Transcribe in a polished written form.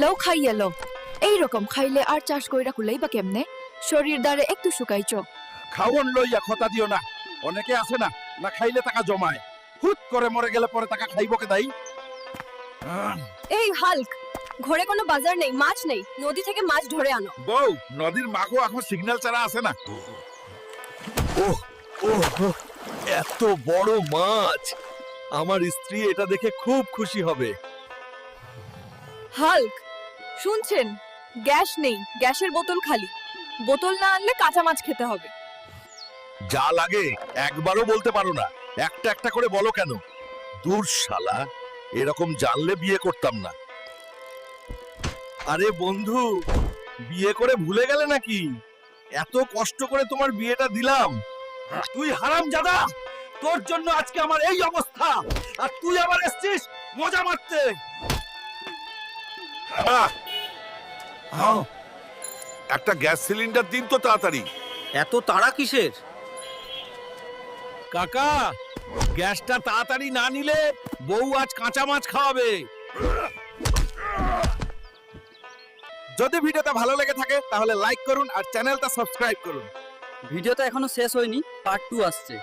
লও খাইয়া লও এইরকম খাইলে আর চাষ কইরা কুলাই বা কেমনে শরীর দ্বারে একটু শুকাইছো খাওন লইয়া কথা দিও না। অনেকে আছে না, না খাইলে টাকা জমায়, হুট করে মরে গেলে পরে টাকা খাইব কে দাই? এই হাল্ক ঘরে কোনো বাজার নেই, মাছ নেই, নদী থেকে মাছ ধরে আনো। বউ, নদীর মাগো এখন সিগন্যাল ছাড়া আছে না। ওহ ওহ, এত বড় মাছ! আমার স্ত্রী এটা দেখে খুব খুশি হবে। হাল্ক শুনছেন, গ্যাস নেই, গ্যাসের বোতল খালি, বোতল না আনলে কাঁচা মাছ খেতে হবে। যা লাগে একবারও বলতে পারো না, একটা একটা করে বলো কেন? দূর শালা, এরকম জানলে বিয়ে করতাম না। আরে বন্ধু, বিয়ে করে ভুলে গেলে নাকি? এত কষ্ট করে তোমার বিয়েটা দিলাম। তুই হারামজাদা, তোর জন্য আজকে আমার এই অবস্থা, আর তুই আবার এসেছিস মজা মারতে। একটা গ্যাস সিলিন্ডার দিন তো তাড়াতাড়ি। এত তাড়া কিসের? কাকা, গ্যাসটা তাড়াতাড়ি না নিলে বউ আজ কাঁচা মাছ খাওয়াবে। যদি ভিডিওটা ভালো লেগে থাকে তাহলে লাইক করুন আর চ্যানেলটা সাবস্ক্রাইব করুন। ভিডিওটা এখনো শেষ হয়নি, পার্ট 2 আসছে।